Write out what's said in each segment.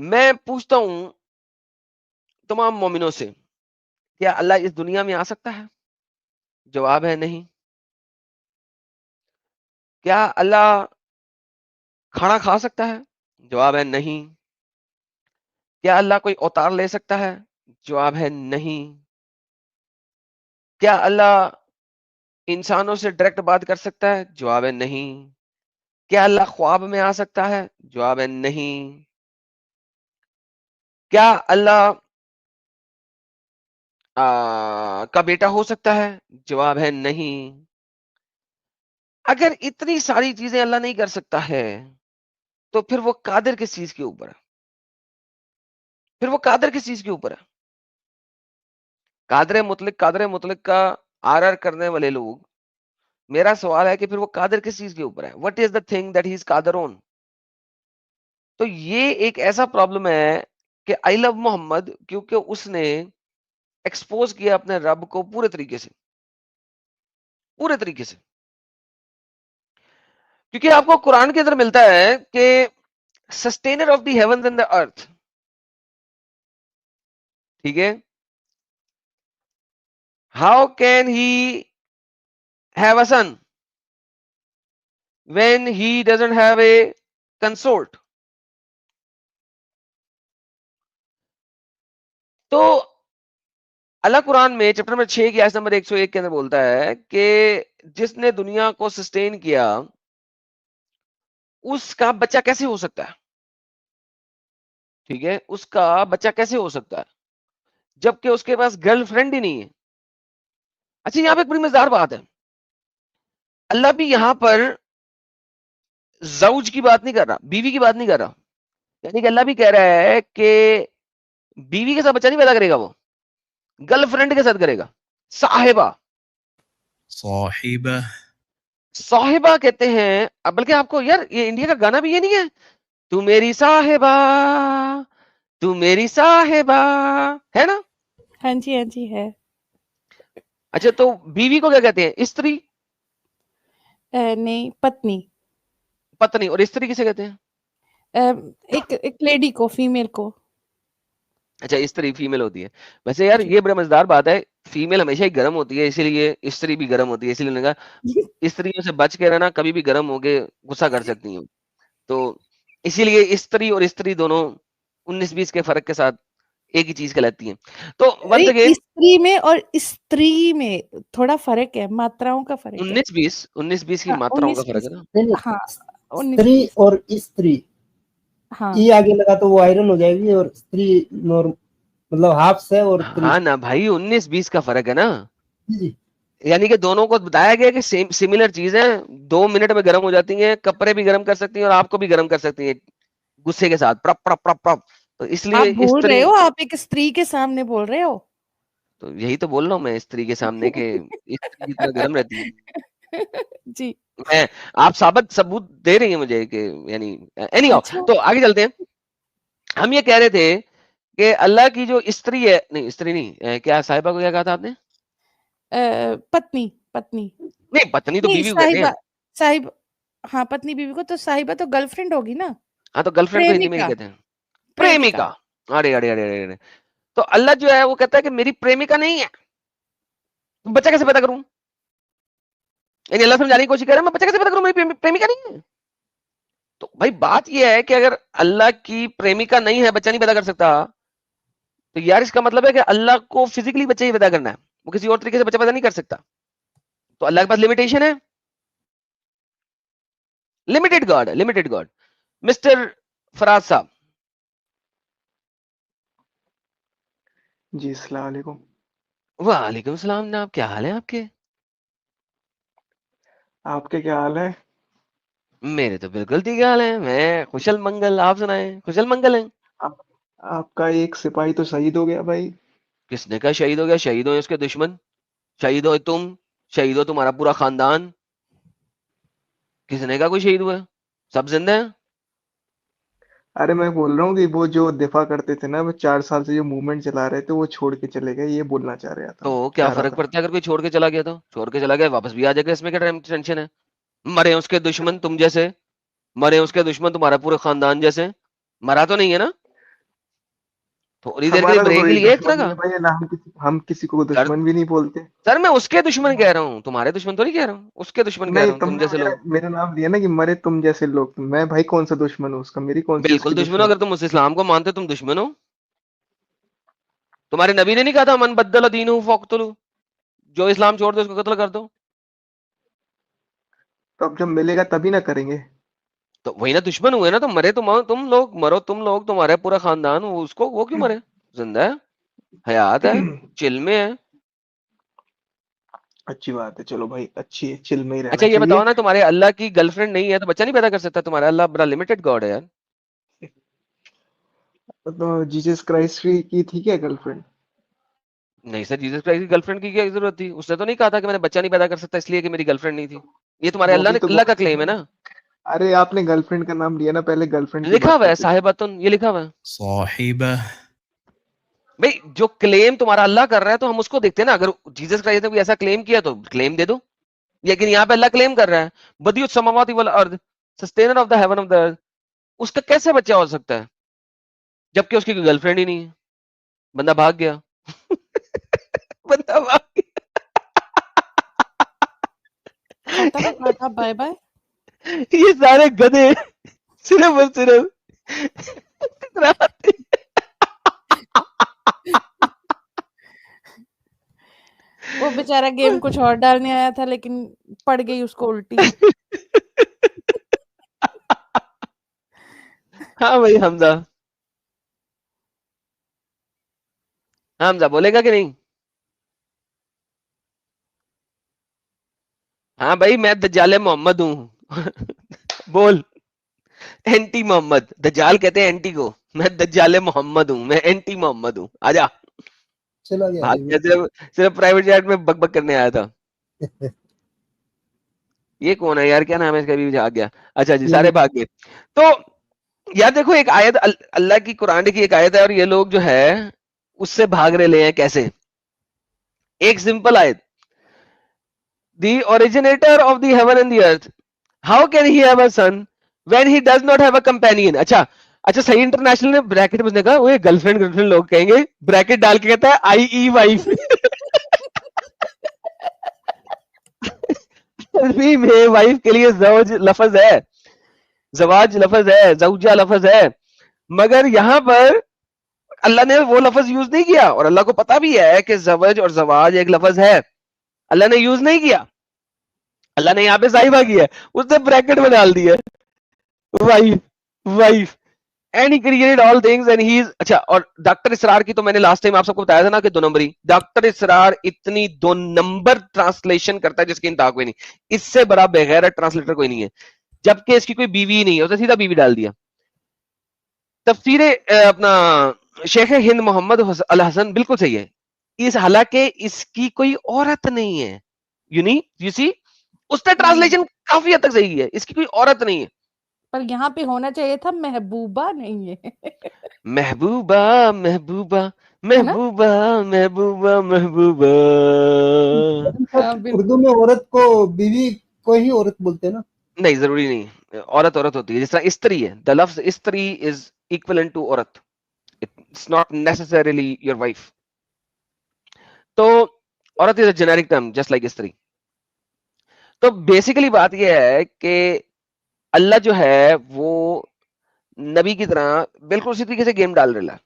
मैं पूछता हूं तमाम मोमिनों से, क्या अल्लाह इस दुनिया में आ सकता है? जवाब है नहीं। क्या अल्लाह खाना खा सकता है? जवाब है नहीं। क्या अल्लाह कोई अवतार ले सकता है? जवाब है नहीं। क्या अल्लाह इंसानों से डायरेक्ट बात कर सकता है? जवाब है नहीं। क्या अल्लाह ख्वाब में आ सकता है? जवाब है नहीं। क्या अल्लाह का बेटा हो सकता है? जवाब है नहीं। अगर इतनी सारी चीजें अल्लाह नहीं कर सकता है, तो फिर वो कादिर किस चीज के ऊपर है? फिर वो कादिर किस चीज के ऊपर है? कादर मुतलक का आर करने वाले लोग, मेरा सवाल है कि फिर वो कादिर किस चीज के ऊपर है? What is the thing that he is कादर ऑन? तो ये एक ऐसा प्रॉब्लम है कि आई लव मोहम्मद, क्योंकि उसने एक्सपोज किया अपने रब को पूरे तरीके से, पूरे तरीके से। क्योंकि आपको कुरान के अंदर मिलता है कि sustainer of the heavens and the earth, ठीक है, how can he have a son when he doesn't have a consort? तो अल्लाह कुरान में चैप्टर नंबर 6 की आयत नंबर 101 के अंदर बोलता है कि जिसने दुनिया को सस्टेन किया, उसका बच्चा कैसे हो सकता है? ठीक है, उसका बच्चा कैसे हो सकता है जबकि उसके पास गर्लफ्रेंड ही नहीं है? अच्छा, यहां पे एक बड़ी मजेदार बात है। अल्लाह भी यहां पर जौज की बात नहीं कर रहा, बीवी की बात नहीं कर रहा। यानी कि अल्लाह भी कह रहा है कि बीवी के साथ बच्चा नहीं पैदा करेगा, वो गर्लफ्रेंड के साथ करेगा। साहिबा, साहिबा। साहिबा कहते हैं। अब बल्कि आपको यार, ये इंडिया का गाना भी ये नहीं है, तू मेरी साहिबा, तू मेरी साहिबा, है ना? हाँ जी है। अच्छा, तो बीवी को क्या कहते हैं? स्त्री, नहीं, पत्नी। पत्नी। और स्त्री किसे कहते हैं? एक लेडी को, फीमेल को। अच्छा, स्त्री फीमेल होती है। वैसे यार, जी। ये बड़ा मजेदार बात है। फीमेल हमेशा ही गर्म होती है, इसीलिए स्त्री भी गर्म होती है, इसीलिए उन्होंने कहा स्त्रियों से बच के रहना, कभी भी गर्म होके गुस्सा कर सकती हैं। तो इसीलिए स्त्री और स्त्री दोनों 19-20 के फर्क के साथ एक ही चीज कहलाती हैं। तो वंस नहीं, अगेन, स्त्री में और स्त्री में थोड़ा फर्क है, मात्राओं का फर्क है। 19-20 की हाँ, मात्राओं का फर्क 19-20। है ना? नहीं नहीं, हाँ, स्त्री 19-20। और स्त्री, हाँ। ई आगे लगा तो वो आयरन हो जाएगी, और स्त्री नॉर्म मतलब हाफ से और त्री। हाँ ना भाई, 19-20 का फर्क है ना। जी। यानी कि दोनों को बताया गया कि सेम सिमिलर चीज है, 2 मिनट में गर्म हो जाती हैं, कपड़े भी गर्म कर सकती हैं और आपको भी गर्म कर सकती हैं गुस्से के साथ, प्रप प्रप प्रप प्रप। तो आप इसलिए भूल रहे स्त्री, हो, आप एक स्त्री के सामने बोल रहे हो। तो यही तो बोल रहा हूँ मैं, स्त्री के सामने के स्त्री की तरह गर्म रहती है। जी। मैं, आप सबूत दे रही हैं मुझे कि, यानी एनी अच्छा। तो आगे चलते हैं। हम ये कह रहे थे कि अल्लाह की जो स्त्री है, नहीं स्त्री नहीं, क्या साहिबा को क्या कहा था आपने? पत्नी, पत्नी। नहीं, पत्नी तो नहीं, बीवी को कहते हैं। साहिब हाँ, पत्नी बीवी को, तो साहिबा तो गर्लफ्रेंड होगी ना। हाँ, तो गर्लफ्रेंड को हिंदी में क्या प्रेमिका, कहते हैं? प्रेमिका। प्रेमिका। अरे अरे अरे अरे अरे। तो अल्लाह जो है वो कहता है कि मेरी प्रेमिका नहीं है, तो बच्चा कैसे पैदा करूं? यानी अल्लाह समझाने की कोशिश कर रहा है, मैं बच्चा कैसे पैदा करूं, मेरी प्रेमिका नहीं है। तो भाई बात यह है कि अगर अल्लाह की प्रेमिका नहीं है, बच्चा नहीं पैदा कर सकता, तो यार इसका मतलब है कि अल्लाह को फिजिकली बच्चा ही पैदा करना है, वो किसी और तरीके से बच्चा पैदा नहीं कर सकता। तो अल्लाह के पास लिमिटेशन है, limited God, limited God. Mister Faraz sahab. जी, अस्सलाम वालेकुम। वालेकुम सलाम जनाब, क्या हाल है आपके? आपके क्या हाल है? मेरे तो बिल्कुल ठीक हाल है, मैं कुशल मंगल। आप सुनाएं, कुशल मंगल हैं? आप, आपका एक सिपाही तो शहीद हो गया भाई। किसने कहा शहीद हो गया? शहीद हो उसके दुश्मन, शहीद हो तुम, शहीद हो तुम्हारा पूरा खानदान। किसने कहा कोई शहीद हुआ है? सब जिंदा हैं। अरे मैं बोल रहा हूँ कि वो जो दिफा करते थे ना, वो 4 साल से जो मूवमेंट चला रहे थे, वो छोड़ के चले गए, ये बोलना तो क्या चाह रहा फर्क था। पड़ता है अगर कोई छोड़ के चला गया? तो छोड़ के चला गया, वापस भी आ जाएगा, इसमें क्या टेंशन है? मरे उसके दुश्मन तुम जैसे, मरे उसके दुश्मन तुम्हारा पूरा खानदान जैसे। मरा तो नहीं है ना? थोड़ी देर के लिए हमारा तो ब्रेक कोई लिए एक दुश्मन तरह नहीं है का। भाई, ना हम किसी को सर दुश्मन भी नहीं बोलते। सर मैं उसके दुश्मन कह रहा हूँ, तुम्हारे दुश्मन थोड़ी कह रहा हूँ, उसके दुश्मन कह नहीं, रहा हूँ, तुम तुमने जैसे मेरा लोग। मेरा नाम लिया ना कि मरे तुम जैसे लोग, मैं भाई कौन सा दुश्मन हूँ उसका, मेरी कौन सी बिल्कुल उसकी दुश्मन हो, दुश्मन। अगर तुम उस इस्लाम को मानते हो तुम दुश्मन हो। तुम्हारे नबी ने नहीं कहा था मन बद्दल दीनहु फक्तुलू, जो इस्लाम छोड़ दे उसको कत्ल कर दो। तो अब जब मिलेगा तभी ना करेंगे। तो वही ना दुश्मन हुए ना, तो मरे तुम लोग, मरो तुम लोग, तुम्हारे पूरा खानदान, उसको वो क्यों मरे? जिंदा है, हयात है, चिल में है। अच्छी बात है, चलो भाई, अच्छी है, चिल में ही रहना अच्छा ये बताओ चाहिए। ना, तुम्हारे अल्लाह की गर्लफ्रेंड नहीं है तो बच्चा नहीं पैदा कर सकता? तुम्हारा अल्लाह बड़ा लिमिटेड गॉड है यार। तो जीसस क्राइस्ट की थी क्या गर्लफ्रेंड? नहीं सर, जीसस क्राइस्ट की गर्लफ्रेंड की क्या जरूरत थी? उसने तो नहीं कहा था कि मैंने बच्चा नहीं पैदा कर सकता इसलिए कि मेरी गर्लफ्रेंड नहीं थी। ये तुम्हारे वो भी तो अल्लाह का बहुत क्लेम है सही। ना। अरे आपने गर्लफ्रेंड का नाम लिया ना, पहले गर्लफ्रेंड की लिखा बात हुआ है करते थे। साहिबातुन, ये लिखा हुआ है साहिबा। भाई। जो क्लेम तुम्हारा अल्लाह कर रहा है तो हम उसको देखते हैं ना। अगर जीसस क्राइस्ट ने कोई ऐसा क्लेम किया तो क्लेम दे दो। लेकिन यहाँ पे अल्लाह क्लेम कर रहा है बदियुत समावाति वल अर्द, sustainer of the haven of the earth, उसका कैसे बच्चा हो सकता है जबकि उसकी कोई गर्लफ्रेंड ही नहीं है? बंदा भाग गया। बंदा भाग खत्म, गया। Tata bye bye. ये सारे गधे सिर्फ और सिर्फ कतराते। वो बेचारा गेम कुछ और डालने आया था लेकिन पड़ गई उसको उल्टी। हाँ भाई हमजा, हमजा बोलेगा कि नहीं? हाँ भाई मैं दज्जाले मोहम्मद हूँ। बोल। एंटी मोहम्मद, दज्जाल कहते हैं एंटी को, मैं दज्जाले मोहम्मद हूँ, मैं एंटी मोहम्मद हूँ। आजा। चला गया भाग ये गया, सिर्फ प्राइवेट जेट में बक बक करने आया था। ये कौन है यार, क्या नाम है इसका, भी भाग गया। अच्छा जी, सारे भाग गए। तो यार देखो, एक आयत अल्लाह की कुरान की एक आयत है और ये लोग जो है उससे भाग रहे हैं कैसे। एक सिंपल आयत, the originator of the heaven and the earth, how can he have a son when he does not have a companion? अच्छा अच्छा, सही इंटरनेशनल ने ब्रैकेट में उसने कहा, वो गर्लफ्रेंड लोग कहेंगे, ब्रैकेट डाल के कहता है आई ई वाइफ। अरबी में वाइफ के लिए जौज लफज है, जवाज लफज है, जौजा लफज है, मगर यहां पर अल्लाह ने वो लफज यूज नहीं किया। और अल्लाह को पता भी है कि जवज और जवाज एक लफज है, अल्लाह ने यूज नहीं किया। अल्लाह ने यहाँ पे साहिबा किया, उसने ब्रैकेट में डाल दिया wife, wife. And he created all things and he is. अच्छा, और डॉक्टर इसरार की तो मैंने लास्ट टाइम आप सबको बताया था ना कि 2 नंबरी। डॉक्टर इसरार इतनी 2 नंबर ट्रांसलेशन करता है जिसकी इंतहा कोई नहीं, इससे बड़ा बेगैरत ट्रांसलेटर कोई नहीं है। जबकि इसकी कोई बीवी ही नहीं है, उसने सीधा बीवी डाल दिया। तफसीर अपना शेख हिंद मोहम्मद अल हसन बिल्कुल सही है, इस हालांकि इसकी कोई औरत नहीं है। यू सी, उसने ट्रांसलेशन काफी हद तक सही है, इसकी कोई औरत नहीं है। पर यहाँ पे होना चाहिए था महबूबा, नहीं है। महबूबा महबूबा है ना? महबूबा महबूबा महबूबा। हाँ, बिल्कुल। उर्दू में औरत को बीवी को ही औरत बोलते हैं ना। नहीं जरूरी नहीं, औरत औरत होती है। जिस तरह स्त्री है, द लफ्ज स्त्री इज इक्विवेलेंट टू औरत, it's not necessarily your wife. तो औरत is a generic term just like स्त्री। तो बेसिकली बात यह है कि अल्लाह जो है वो नबी की तरह बिल्कुल उसी तरीके से गेम डाल रहा है।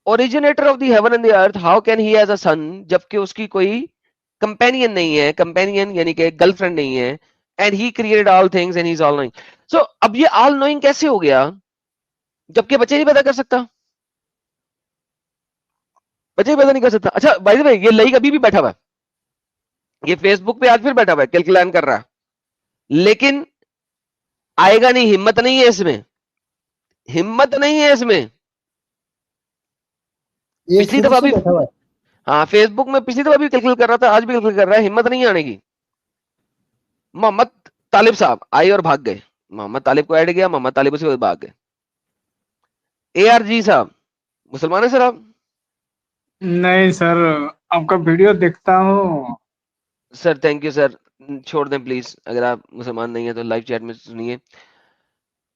Originator of the heaven and the earth, how can he has a son, जबकि उसकी कोई कंपेनियन नहीं है, कंपेनियन यानी कि गर्लफ्रेंड नहीं है। And he created all things and he is all knowing. So अब ये ऑल नोइंग कैसे हो गया जबकि बच्चे नहीं पैदा कर सकता? बच्चे पैदा नहीं कर सकता। अच्छा भाई भाई, ये लई अभी भी बैठा हुआ है, ये फेसबुक पे आज फिर बैठा हुआ है, कैलकुलेट कर रहा है, लेकिन आएगा नहीं, हिम्मत नहीं है इसमें, हिम्मत नहीं है इसमें। ये पिछली शुरू दफा से भी, बैठा हुआ है। हाँ फेसबुक में पिछली दफा भी कैलकुलेट कर रहा था, आज भी कैलकुलेट कर रहा है, हिम्मत नहीं आने की। मोहम्मद तालिब साहब आए और भाग गए, मोहम्मद तालिब को ऐड किया, मोहम्मद तालिब से भाग गए। ARG साहब मुसलमान है सर आप? नहीं सर, आपका वीडियो देखता हूँ। सर थैंक यू सर, छोड़ दें प्लीज, अगर आप मुसलमान नहीं है तो लाइव चैट में सुनिए।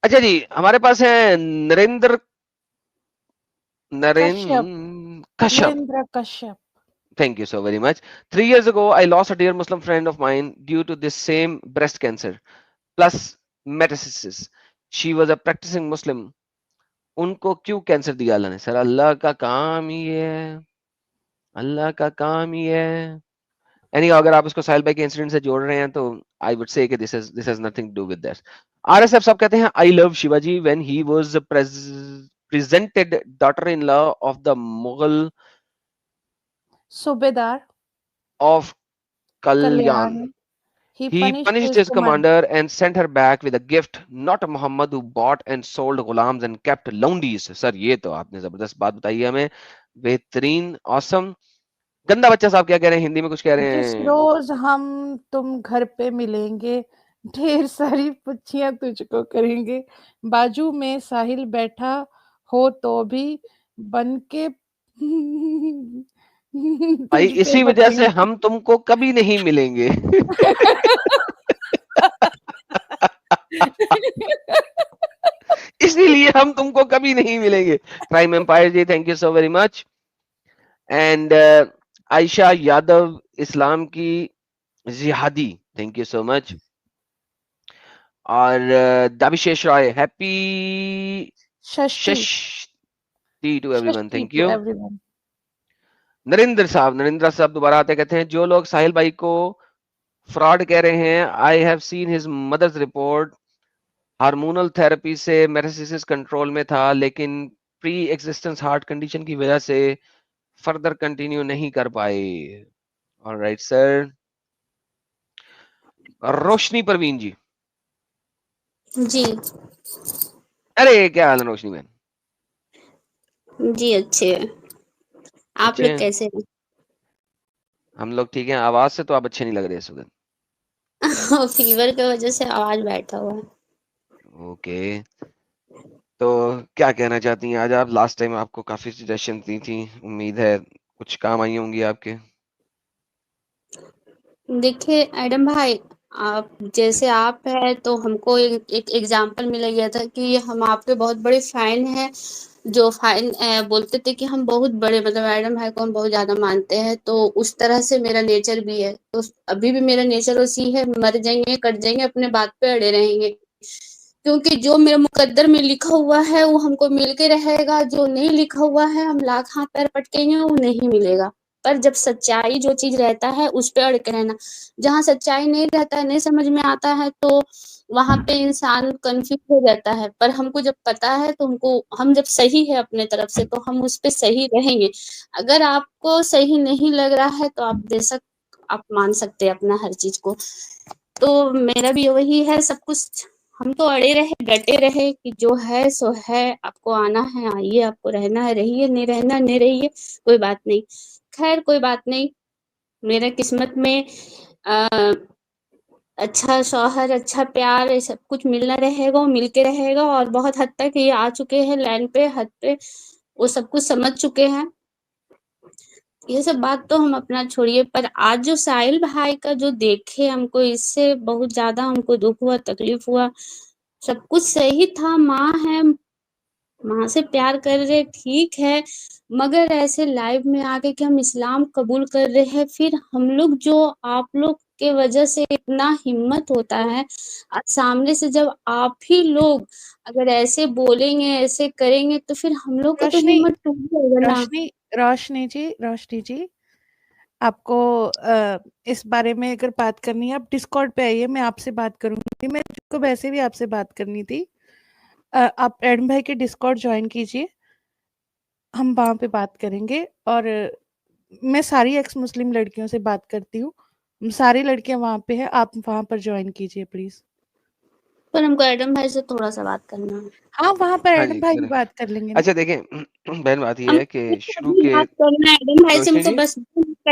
अच्छा जी, हमारे पास है Narendra Kashyap. Narendra Kashyap. Thank you so very much. 3 years ago, I lost a dear Muslim friend of mine due to this same breast cancer plus metastasis. She was a practicing Muslim. उनको क्यों cancer दिया अल्लाह ने? Sir अल्लाह का काम ही है, अल्लाह का काम ही है। एनी अगर आप इसको साहिल भाई के इंसिडेंट से जोड़ रहे हैं तो आई वुड से कि this has nothing to do with that. RSF sahab कहते हैं I love Shivaji when he was presented daughter-in-law of the Mughal Subedar of Kalyan. Kalyan. He He punished his commander and sent her back with a gift, not a Muhammad who bought and sold gulams and kept laundies. Sir ये तो आपने जबरदस्त बात बताई है हमें, बेहतरीन, awesome। गंदा बच्चा साहब क्या कह रहे हैं? हिंदी में कुछ कह रहे जिस हैं। रोज हम तुम घर पे मिलेंगे, ढेर सारी पुच्छियां तुझको करेंगे, बाजू में साहिल बैठा हो तो भी बन के भाई तुझ पे इसी वजह से बचेंगे। हम तुमको कभी नहीं मिलेंगे। इसीलिए हम तुमको कभी नहीं मिलेंगे। Crime empire ji, thank you so very much. And Ayesha Yadav Islam की जिहादी, थैंक यू सो मच। और दाविशेष Roy, happy Shashthi to everyone, thank you. Narendra साहब दोबारा आते, कहते हैं जो लोग साहिल भाई को फ्रॉड कह रहे हैं, I have seen his mother's report, hormonal therapy से मेटास्टेसिस कंट्रोल में था, लेकिन प्री एक्जिस्टेंस हार्ट कंडीशन की वजह से फर्दर कंटिन्यू नहीं कर पाए। Alright sir. रोशनी परवीन जी। जी अरे क्या हाल है रोशनी बहन? जी अच्छे हैं। आप अच्छे लोग हैं? कैसे हैं? हम लोग ठीक हैं। आवाज से तो आप अच्छे नहीं लग रहे इस वक्त। फीवर की वजह से आवाज बैठा हुआ है। ओके, तो क्या कहना चाहती हैं आज आप? लास्ट टाइम आपको काफी सजेशन दी थी, उम्मीद है कुछ काम आई होंगी आपके। देखिए एडम भाई, आप जैसे आप है तो हमको एक एग्जांपल मिला गया था कि हम आपके बहुत बड़े फैन हैं, जो फैन बोलते थे कि हम बहुत बड़े, मतलब एडम भाई को हम बहुत ज्यादा मानते हैं, तो उस तरह से मेरा नेचर भी है। तो अभी भी मेरा नेचर उसी है, मर जाएंगे कट जाएंगे अपने बात पे अड़े रहेंगे, क्योंकि जो मेरे मुकद्दर में लिखा हुआ है वो हमको मिल के रहेगा, जो नहीं लिखा हुआ है हम लाख हाथ पैर पटकेंगे वो नहीं मिलेगा। पर जब सच्चाई जो चीज रहता है उस पे अड़ के रहना, जहाँ सच्चाई नहीं रहता है, नहीं समझ में आता है, तो वहां पे इंसान कंफ्यूज हो जाता है। पर हमको जब पता है तो हम जब सही है अपने तरफ से तो हम उस पे सही रहेंगे। अगर आपको सही नहीं लग रहा है तो आप बेशक आप मान सकते हैं अपना हर चीज को। तो मेरा भी वही है, सब कुछ हम तो अड़े रहे डटे रहे कि जो है सो है, आपको आना है आइए, आपको रहना है रहिए, नहीं रहना नहीं रहिए, कोई बात नहीं। खैर कोई बात नहीं, मेरे किस्मत में अच्छा शौहर, अच्छा प्यार, ये सब कुछ मिलना रहेगा, वो मिलके रहेगा। और बहुत हद तक ये आ चुके हैं लाइन पे, हद पे, वो सब कुछ समझ चुके हैं। ये सब बात तो हम अपना छोड़िए, पर आज जो साहिल भाई का जो देखे हमको, इससे बहुत ज्यादा हमको दुख हुआ, तकलीफ हुआ। सब कुछ सही था, माँ है, माँ से प्यार कर रहे, ठीक है, मगर ऐसे लाइव में आके कि हम इस्लाम कबूल कर रहे हैं, फिर हम लोग जो आप लोग के वजह से इतना हिम्मत होता है, सामने से जब आप ही लोग अगर ऐसे बोलेंगे ऐसे करेंगे तो फिर हम लोग का तो रोशनी हिम्मत टूट जाएगा ना। रोशनी जी, आपको इस बारे में अगर बात करनी है आप डिस्कॉर्ड पे आइए, मैं आपसे बात करूंगी। मैं को वैसे भी आपसे बात करनी थी। आप एडम भाई के डिस्कॉर्ड ज्वाइन कीजिए, हम वहाँ पे बात करेंगे। और मैं सारी एक्स मुस्लिम लड़कियों से बात करती हूँ, सारी लड़कियां वहाँ पे है, आप वहाँ पर ज्वाइन कीजिए प्लीज। पर हमको एडम भाई से थोड़ा सा बात करना है। हाँ, वहाँ पर हाँ एडम जी भाई भी करें। बात कर लेंगे ना। अच्छा देखें बहन, बात ये हम है कि शुरू अभी के बात करना है एडम भाई से, रोशनी हमको जी, बस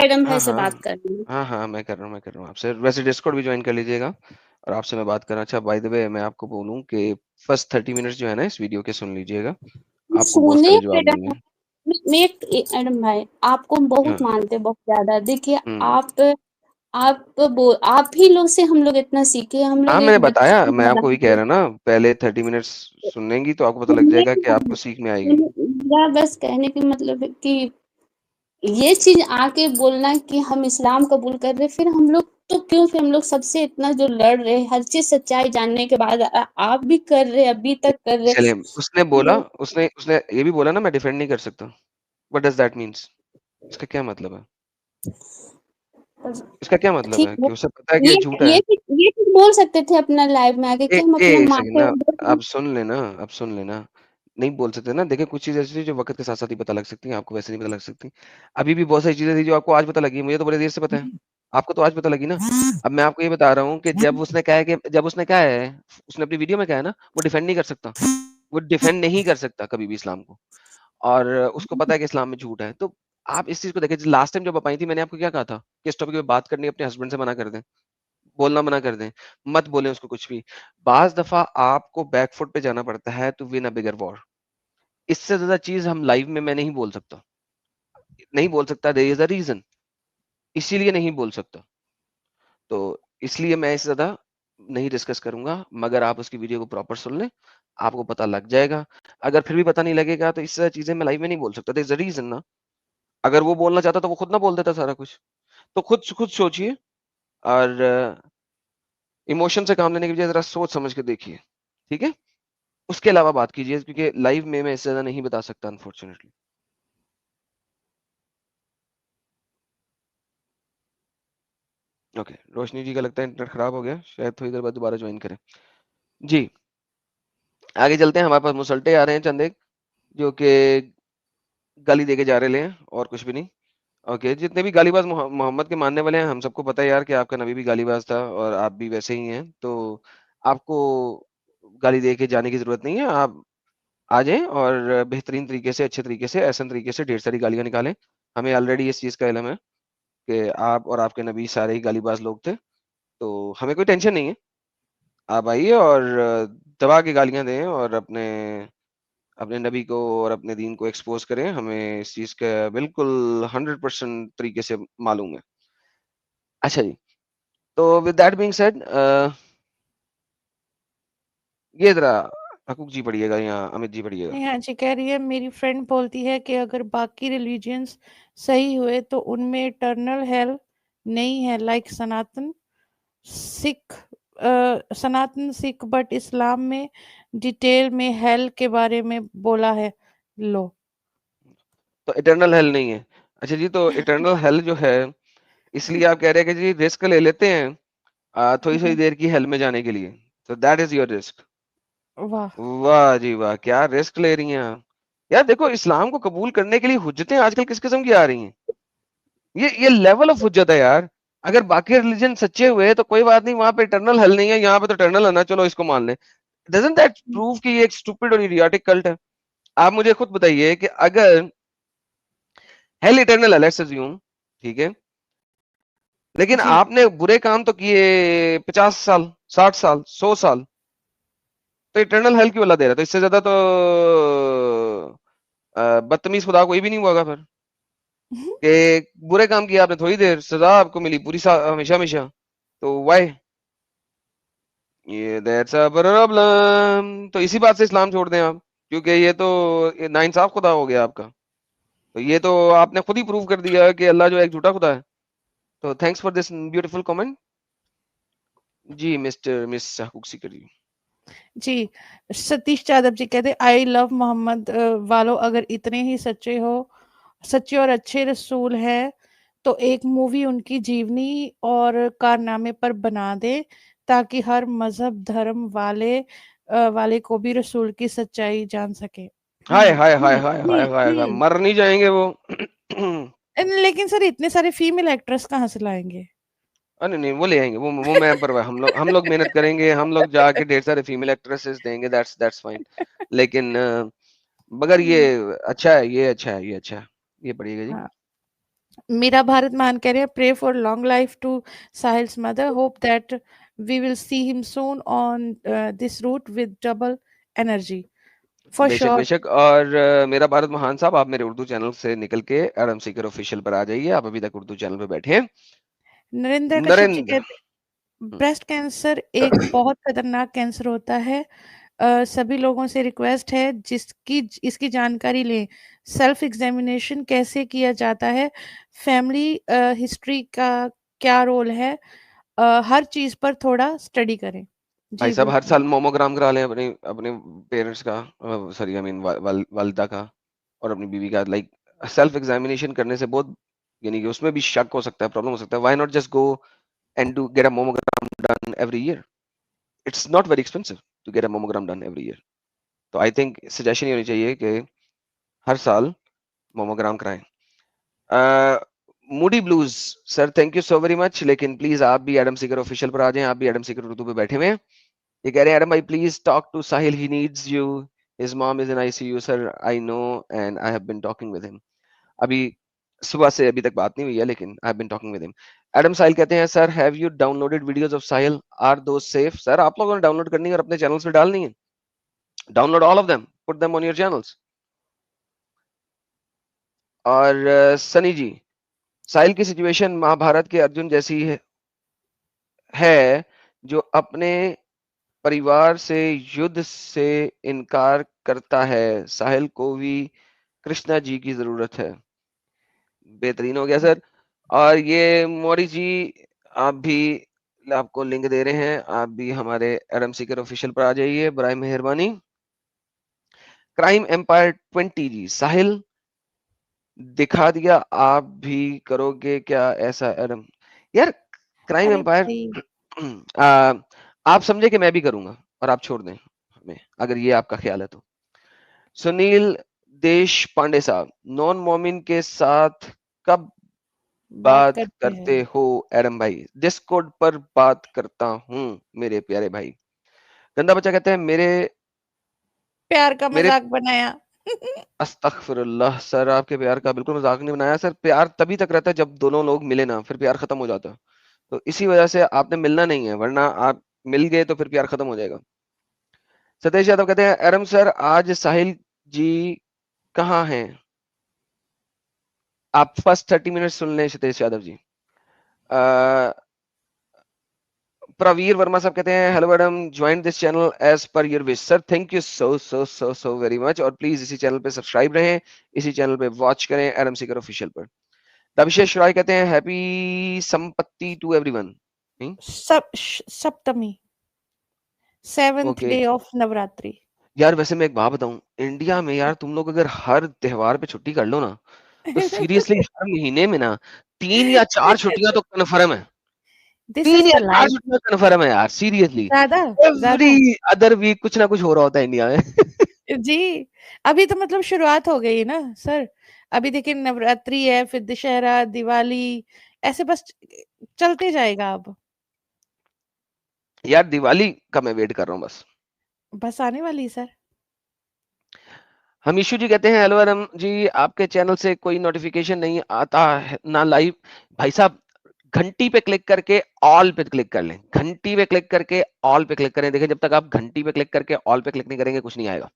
एडम भाई हाँ से बात हाँ करनी है। हाँ हाँ, मैं कर रहा हूँ आपसे। वैसे डिस्कॉर्ड भी ज्वाइन कर लीजिएगा और आपसे मैं बात करना। अच्छा बाय द वे मैं आपको बोलूँ कि फर्स्ट 30 मिनट्स जो है ना इस वीडियो के सुन लीजिएगा, आपको बहुत सुने सारे जवाब एडम मिलेंगे। मैं एडम भाई आपको हम बहुत हाँ। मानते हैं, बहुत ज्यादा। देखिए हम्म। आप आप ही लोग से हम लोग इतना सीखे, हम लोग हाँ, एक मैंने बच्चे बताया, की मैं आपको वही कह तरह रहा ना, पहले 30 मिनट्स सुनेंगी तो आपको पता लग सुनने जाएगा की कि आपको सीख में आएगी। मेरा बस कहने का मतलब है कि ये चीज आके बोलना कि हम इस्लाम कबूल कर रहे, फिर हम लोग तो क्यों, फिर हम लोग सबसे इतना जो लड़ रहे, हर चीज सच्चाई जानने के बाद आप भी कर रहे, अभी तक कर रहे। चलिए, उसने बोला, उसने उसने ये भी बोला ना मैं डिफेंड नहीं कर सकता। What does that means? इसका क्या मतलब है? इसका क्या मतलब ठीक है है, कि उसे पता है कि ये ये झूठ है? ये चीज बोल सकते थे अपना लाइव में आके कि हम अपने एक माँ सेकंड ना, आप सुन लेना, आप सुन लेना। नहीं बोल सकते ना, देखिए कुछ चीज़ ऐसी थी जो वक़्त के साथ-साथ ही पता लग सकती हैं, आपको वैसे नहीं पता लग सकती। अभी भी बहुत सारी चीज़ें थी जो आपको आज पता लगी, मुझे तो बड़ी देर से पता है। आपको तो आज पता लगी ना। अब मैं आपको ये बता रहा हूँ कि जब उसने कहा है, उसने अपनी वीडियो में कहा है ना, वो डिफेंड नहीं कर सकता। वो डिफेंड नहीं कर सकता कभी भी इस्लाम को, और उसको पता है कि इस्लाम में झूठ है। तो आप इस चीज़ को देखिए, लास्ट टाइम जब आप आई थी मैंने आपको क्या कहा था कि इस टॉपिक पे बात करनी है अपने हस्बैंड से मना कर दें, बोलना मना कर दें, मत बोलें उसको कुछ भी। बाज़ दफ़ा आपको बैक फुट पे जाना पड़ता है to win a bigger war. इससे ज़्यादा चीज़ हम लाइव में मैं नहीं बोल सकता। नहीं बोल सकता, देयर इज़ अ रीज़न, इसीलिए नहीं बोल सकता। तो इसलिए मैं इससे ज़्यादा नहीं डिस्कस करूँगा, मगर आप उसकी वीडियो को प्रॉपर सुन लें, आपको पता लग जाएगा। अगर फिर भी पता नहीं लगेगा तो इससे ज़्यादा चीज़ें मैं लाइव में नहीं बोल सकता, देयर इज़ अ रीज़न ना। अगर वो बोलना चाहता तो वो खुद ना बोल देता सारा कुछ। तो खुद सोचिए, और इमोशन से काम लेने की बजाय ज़रा सोच समझ के देखिए, ठीक है? उसके अलावा बात कीजिए, क्योंकि लाइव में मैं इससे ज़्यादा नहीं बता सकता अनफॉर्च्यूनेटली। ओके, रोशनी जी का लगता है इंटरनेट खराब हो गया, शायद थोड़ी देर बाद दोबारा जॉइन करें। जी, आगे चलते हैं। हमारे पास मुसल्टे आ रहे हैं चंद एक, जो कि गाली दे के जा रहे हैं और कुछ भी नहीं। ओके, जितने भी गालीबाज मोहम्मद के मानने वाले हैं, हम सबको पता है यार कि आपका नबी भी गालीबाज था और आप भी वैसे ही हैं, तो आपको गाली दे के जाने की ज़रूरत नहीं है। आप आ जाएँ और बेहतरीन तरीके से, अच्छे तरीके से, एहसन तरीके से ढेर सारी गालियाँ निकालें। हमें ऑलरेडी इस चीज़ का इल्म है कि आप और आपके नबी सारे ही गालीबाज लोग थे, तो हमें कोई टेंशन नहीं है। आप आइए और दबा के गालियाँ दें और अपने अपने नबी को और अपने दीन को एक्सपोज़ करें। हमें इस चीज़ का बिल्कुल 100% तरीके से मालूम है। अच्छा जी, तो विद दैट बीइंग सेड, ये ज़रा हकूक जी पढ़िएगा या अमित जी पढ़िएगा। हाँ जी, कह रही है मेरी फ्रेंड बोलती है कि अगर बाकी रिलीजियंस सही हुए तो उनमें इटर्नल हेल नहीं है, लाइक सनातन सिख, बट इस्लाम में डिटेल में हेल के बारे में बोला है। लो, तो इटर्नल हेल नहीं है। अच्छा जी, तो इटर्नल हेल जो है, इसलिए आप कह रहे हैं कि जी रिस्क ले लेते हैं थोड़ी-थोड़ी देर की हेल में जाने के लिए। तो दैट इज़ योर रिस्क। वाह, वाह जी वाह! क्या रिस्क ले रही हैं आप। यार देखो, इस्लाम को कबूल करने के लिए हुज्जतें आजकल किस किस्म की आ रही हैं। ये लेवल ऑफ हुज्जत है यार। अगर बाकी रिलीजन सच्चे हुए तो कोई बात नहीं, वहाँ पे इटर्नल हेल नहीं है, यहाँ पे तो इटर्नल है ना, चलो इसको मान लें। डज़न्ट दैट प्रूव कि ये एक स्टूपिड और इडियोटिक कल्ट है? आप मुझे खुद बताइए कि अगर हेल इटर्नल है, लेट्स अज्यूम, ठीक है? लेकिन जी, आपने बुरे काम तो किए 50 साल, 60 साल, 100 साल, तो इटर्नल हेल क्यों अल्लाह दे रहा है? तो इससे ज़्यादा तो बदतमीज़ खुदा कोई भी नहीं हुआ होगा फिर। कि बुरे काम किए आपने थोड़ी देर, सज़ा आपको मिली पूरी हमेशा-हमेशा। तो व्हाई? ये दैट्स अ प्रॉब्लम। तो इसी बात से इस्लाम छोड़ दें आप, क्योंकि ये तो नाइंसाफ खुदा हो गया आपका। तो ये तो आपने खुद ही प्रूव कर दिया कि अल्लाह जो है एक झूठा खुदा है। तो thanks for this beautiful comment. जी, मिस हकूक सीकर जी। जी। सतीश यादव जी कहते आई लव मोहम्मद वालों, अगर इतने ही सच्चे और अच्छे रसूल हैं तो एक मूवी उनकी जीवनी और कारनामे पर बना दे, ताकि हर मजहब धर्म वाले को भी रसूल की सच्चाई जान सके। हाय हाय हाय हाय हाय हाय हाय, मर नहीं जाएंगे वो। लेकिन सर इतने सारे फीमेल एक्ट्रेस कहाँ से लाएंगे? अरे नहीं, वो ले आएंगे, वो मैं पर हम लोग मेहनत करेंगे, हम लोग जाके ढेर सारे फीमेल एक्ट्रेसेस देंगे, दैट्स फाइन। लेकिन मगर ये अच्छा है, ये अच्छा है, ये अच्छा है। ये पढ़िएगा जी। हाँ, मेरा भारत महान कह रहे हैं pray for long life to Sahil's mother, hope that we will see him soon on this route with double energy for बेशक श्योर। बेशक, और मेरा भारत महान साहब, आप मेरे उर्दू चैनल से निकल के एडम सीकर ऑफिशियल पर आ जाइए। आप अभी तक उर्दू चैनल पे बैठे हैं। नरेंद्र कश्यप जी नरेंद्र कहते ब्रेस्ट कैंसर एक बहुत खतरनाक कैंसर होता है। सभी लोगों से रिक्वेस्ट है जिसकी इसकी जानकारी लें। सेल्फ एग्जामिनेशन कैसे किया जाता है, फैमिली हिस्ट्री का क्या रोल है, हर चीज पर थोड़ा स्टडी करें। भाई जी साहब हर बिल्कुल। साल मोमोग्राम करा लें अपने अपने पेरेंट्स का, सॉरी आई मीन वालिदा का और अपनी बीवी का। लाइक सेल्फ एग्जामिनेशन करने से बहुत, यानी कि उसमें भी शक हो सकता है, प्रॉब्लम हो सकता है। Why not just go and do get a mammogram done every year? It's not very expensive to get a mammogram done every year. तो आई थिंक सजेशन ये होनी चाहिए कि हर साल मोमोग्राम कराएं। Moody blues sir, thank you so very much, लेकिन please आप भी एडम सीकर ऑफिशियल पर आ जाएं। आप भी एडम सीकर उर्दू पे बैठे हुए हैं। ये कह रहे हैं एडम भाई please talk to Sahil, he needs you, his mom is in ICU. Sir I know and I have been talking with him. अभी सुबह से अभी तक बात नहीं हुई है, लेकिन I have been talking with him. Adam Sahil कहते हैं sir have you downloaded videos of Sahil, are those safe? Sir आप लोगों ने डाउनलोड करनी है और अपने चैनल्स पे डालनी है। Download all of them, put them on your channels. और सनी जी, साहिल की सिचुएशन महाभारत के अर्जुन जैसी है जो अपने परिवार से युद्ध से इनकार करता है। साहिल को भी कृष्णा जी की जरूरत है। बेहतरीन हो गया सर। और ये मौरी जी, आप भी, आपको लिंक दे रहे हैं, आप भी हमारे एडम सीकर ऑफिशियल पर आ जाइए बराए मेहरबानी। क्राइम एम्पायर 20 जी, साहिल दिखा दिया, आप भी करोगे क्या ऐसा एडम? यार क्राइम अरे एम्पायर भाई आप समझे कि मैं भी करूंगा और आप छोड़ दें हमें, अगर ये आपका ख्याल है तो। सुनील देश पांडे साहब, नॉन मोमिन के साथ कब बात बात करते करते हैं। हो एडम भाई? डिस्कॉर्ड पर बात करता हूँ मेरे प्यारे भाई। गंदा बच्चा कहते हैं मेरे प्यार का मेरे मजाक बनाया। अस्तगफिरुल्लाह सर, आपके प्यार का बिल्कुल मजाक नहीं बनाया सर। प्यार तभी तक रहता है जब दोनों लोग मिले ना, फिर प्यार खत्म हो जाता है। तो इसी वजह से आपने मिलना नहीं है, वरना आप मिल गए तो फिर प्यार खत्म हो जाएगा। सतीश यादव कहते हैं एरम सर आज साहिल जी कहाँ हैं? आप फर्स्ट 30 मिनट सुन लें सतीश यादव जी। प्रवीर वर्मा साहब कहते हैं hello madam, join this channel as per your wish. Sir thank you so so so so very much. और प्लीज इसी चैनल पे सब्सक्राइब रहें, इसी चैनल पे वॉच करें एडम सीकर ऑफिशियल पर। अभिषेक राय कहते हैं हैप्पी संपत्ति to everyone. Saptami, 7th okay day of Navratri. यार, वैसे मैं एक बात बताऊं, इंडिया में यार तुम लोग अगर हर त्योहार पे छुट्टी कर लो ना, तो सीरियसली हर महीने में ना 3 या 4 छुट्टियां तो कन्फर्म है। दिस 3 इज या द 4 लाइफ। छुट्टियां कन्फर्म है यार, सीरियसली। ज्यादा ज्यादा एवरी अदर वीक कुछ ना कुछ हो रहा होता है इंडिया में। जी। अभी तो मतलब शुरुआत हो गई ना सर। अभी देखिए नवरात्रि है, फिर दशहरा, दिवाली, ऐसे बस चलते जाएगा अब। यार दिवाली का मैं वेट कर रहा हूँ बस। बस आने वाली सर। हमीशु जी कहते हैं हेलो अरम जी, आपके चैनल से कोई नोटिफिकेशन नहीं आता है ना लाइव? भाई साहब घंटी पे क्लिक करके ऑल पे क्लिक कर लें, घंटी पे क्लिक करके ऑल पे क्लिक करें। देखिए जब तक आप घंटी पे क्लिक करके ऑल पे क्लिक नहीं करेंगे कुछ नहीं आएगा।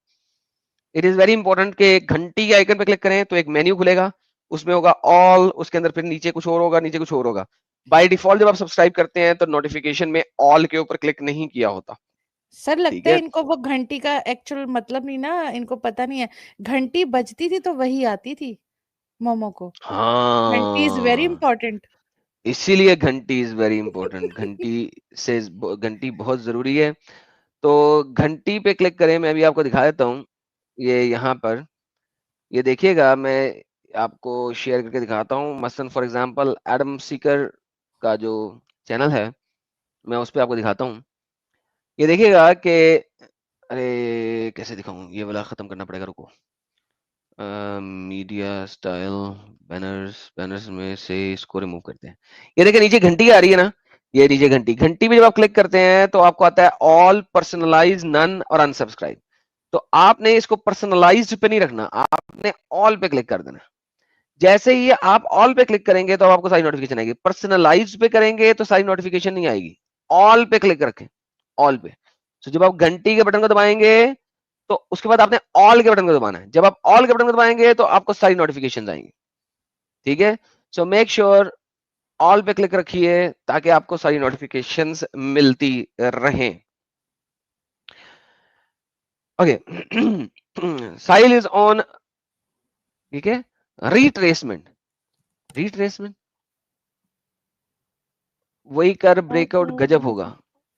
इट इज वेरी इंपॉर्टेंट कि घंटी के आइकन पे क्लिक करें तो एक मेन्यू खुलेगा, उसमें होगा ऑल, उसके अंदर फिर नीचे कुछ और होगा, नीचे कुछ और होगा। बाय डिफॉल्ट जब आप सब्सक्राइब करते हैं तो नोटिफिकेशन में ऑल के ऊपर क्लिक नहीं किया होता। सर ठीक लगता है है, इनको वो घंटी का एक्चुअल मतलब नहीं ना, इनको पता नहीं है। घंटी बजती थी तो वही आती थी मोमो को। घंटी इज वेरी हाँ इंपॉर्टेंट। इसीलिए घंटी इज वेरी इंपॉर्टेंट। घंटी बहुत जरूरी है। तो घंटी पे क्लिक करें, मैं अभी आपको दिखा देता हूँ। ये यहाँ पर ये देखिएगा, मैं आपको शेयर करके दिखाता हूँ। मसलन फॉर एग्जांपल एडम सीकर का जो चैनल है, मैं उस पर आपको दिखाता हूँ। ये देखिएगा कि, अरे कैसे दिखाऊं, ये वाला खत्म करना पड़ेगा, रुको। मीडिया स्टाइल, बैनर्स, बैनर्स में से इसको रिमूव करते हैं। ये देखिए नीचे घंटी आ रही है ना, ये नीचे घंटी, घंटी पे जब आप क्लिक करते हैं तो आपको आता है ऑल, पर्सनलाइज, नन और अनसब्सक्राइब। तो आपने इसको पर्सनलाइज्ड पे नहीं रखना, आपने ऑल पे क्लिक कर देना। जैसे ही आप ऑल पे क्लिक करेंगे तो आपको सारी नोटिफिकेशन आएगी। पर्सनलाइज्ड पे करेंगे तो सारी नोटिफिकेशन नहीं आएगी। ऑल पे क्लिक रखें, ऑल पे। तो जब आप घंटी के बटन को दबाएंगे तो उसके बाद आपने ऑल के बटन को दबाना है। जब आप ऑल के बटन को दबाएंगे तो आपको सारी नोटिफिकेशन आएंगी। ठीक है, सो मेक श्योर ऑल पे क्लिक रखिए ताकि आपको सारी नोटिफिकेशंस मिलती रहें। ओके, साहिल इज ऑन, ठीक है। रिट्रेसमेंट, रिट्रेसमेंट वही कर ब्रेकआउट गजब होगा।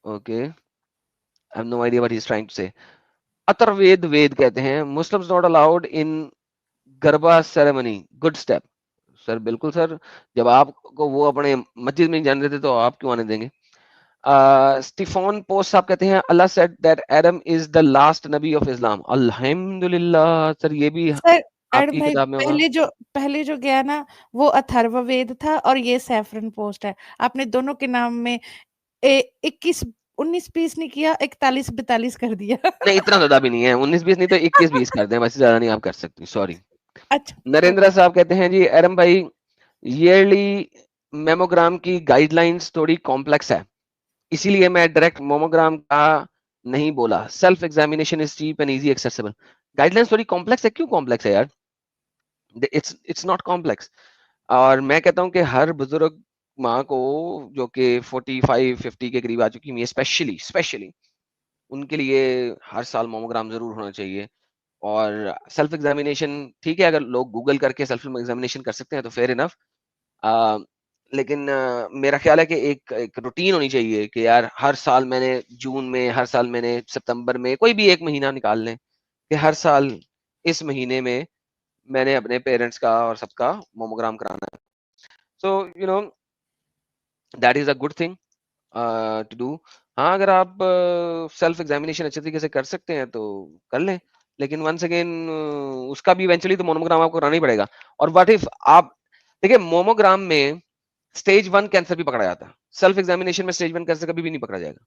Okay, I have no idea what he is trying to say. Atharvaveda वेद कहते हैं Muslims not allowed in Garba ceremony, good step. Sir बिल्कुल सर, जब आपको वो अपने मस्जिद में नहीं जाने देते तो आप क्यों आने देंगे। स्टीफन पोस्ट साहब कहते हैं Allah said that Adam is the last नबी ऑफ इस्लाम। अल्हम्दुलिल्लाह सर, ये भी सर एडम आपकी भाई, किताब में होगा। पहले जो गया ना वो अथर्ववेद था और ये सैफरन पोस्ट है। आपने दोनों के नाम में 21 19 20 नहीं किया, 41 42 कर दिया। नहीं इतना ज्यादा भी नहीं है, 19-20 नहीं तो 21-20 कर दें, वैसे ज्यादा नहीं आप कर सकती, सॉरी। अच्छा नरेंद्र साहब कहते हैं जी एडम भाई ईयरली मेमोग्राम की गाइडलाइंस थोड़ी कॉम्प्लेक्स है, इसीलिए मैं डायरेक्ट मोमोग्राम का नहीं बोला। Self examination is cheap and easy accessible. Guidelines थोड़ी कॉम्प्लेक्स है, क्यों कॉम्प्लेक्स है यार? It's not complex. और मैं कहता हूं कि हर बुजुर्ग माँ को जो कि 45-50 के करीब आ चुकी है, स्पेशली उनके लिए हर साल मोमोग्राम जरूर होना चाहिए। और सेल्फ एग्जामिनेशन ठीक है, अगर लोग गूगल करके सेल्फ एग्जामिनेशन कर सकते हैं तो फेयर इनफ। लेकिन मेरा ख्याल है कि एक रूटीन होनी चाहिए कि यार हर साल मैंने जून में, हर साल मैंने सितंबर में, कोई भी एक महीना निकाल लें कि हर साल इस महीने में मैंने अपने पेरेंट्स का और सबका मोमोग्राम कराना है। So you know that is a good thing to do. हाँ, अगर आप सेल्फ एग्जामिनेशन अच्छे तरीके से कर सकते हैं तो कर लें, लेकिन वंस अगेन उसका भी इवेंचुअली तो मोमोग्राम आपको कराना ही पड़ेगा। और व्हाट इफ आप देखिए, मोमोग्राम में स्टेज 1 कैंसर भी पकड़ा जाता है, सेल्फ एग्जामिनेशन में स्टेज 1 कैंसर कभी भी नहीं पकड़ा जाएगा।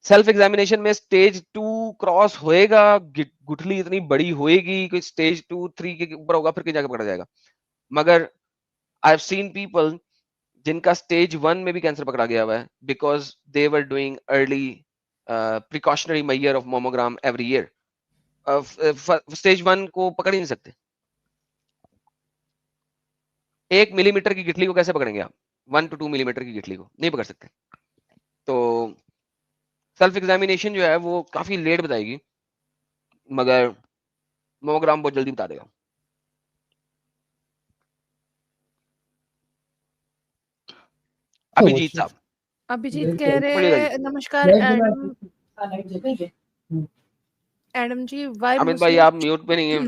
सेल्फ एग्जामिनेशन में स्टेज 2 क्रॉस होएगा, गुठली इतनी बड़ी होएगी, कोई स्टेज 2 3 के ऊपर होगा, फिर कहीं जाकर पकड़ा जाएगा। मगर आई हैव सीन पीपल जिनका स्टेज 1 में भी कैंसर पकड़ा गया हुआ है because they were doing early precautionary measure of mammogram every year. Stage 1 को पकड़ ही नहीं सकते। 1 मिलीमीटर की गिठली को कैसे पकड़ेंगे आप? 1 to 2 मिलीमीटर की गिठली को नहीं पकड़ सकते। तो सेल्फ एग्जामिनेशन जो है वो काफी लेट बताएगी, मगर मोमोग्राम बहुत जल्दी बता देगा। अभिजीत साहब, अभिजीत कह रहे बोलिएगा जी। हैं नमस्कार एडम जी, वाई अमित भाई आप म्यूट पे नहीं है।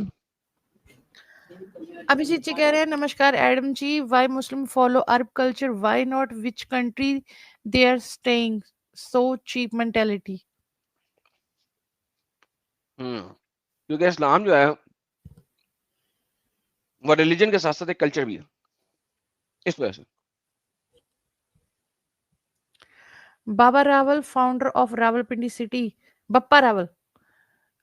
अभिजीत जी कह रहे हैं नमस्कार Adam ji, why Muslim follow Arab culture, why not, which country they are staying, so cheap mentality. क्योंकि इस्लाम जो है वो रिलीजन के साथ साथ एक कल्चर भी है, इस वजह से। बाबा Rawal, founder of Rawalpindi city, Bappa Rawal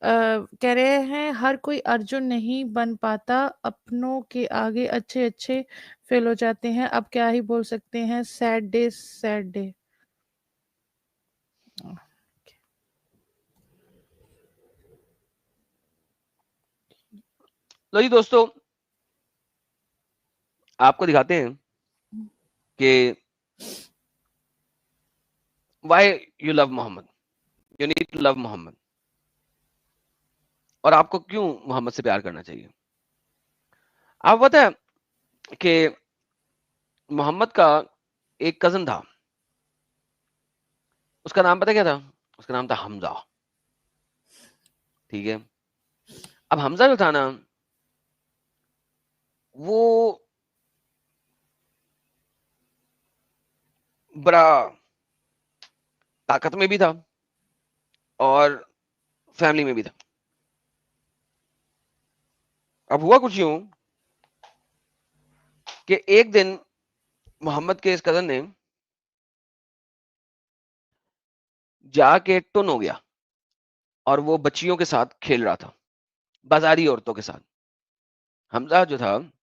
कह रहे हैं हर कोई अर्जुन नहीं बन पाता, अपनों के आगे अच्छे अच्छे फेल हो जाते हैं, अब क्या ही बोल सकते हैं, सैड डे सैड डे। लो जी दोस्तों, आपको दिखाते हैं कि why you love Mohammad, you need to love Mohammad, और आपको क्यों मोहम्मद से प्यार करना चाहिए। आप पता है कि मोहम्मद का एक कजन था, उसका नाम पता क्या था? उसका नाम था हमजा। ठीक है, अब हमजा जो था ना वो बड़ा ताकत में भी था और फैमिली में भी था। अब हुआ कुछ यूं कि एक दिन मोहम्मद के इस कजन ने जाके टुन हो गया और वो बच्चियों के साथ खेल रहा था, बाजारी औरतों के साथ। हमजा जो था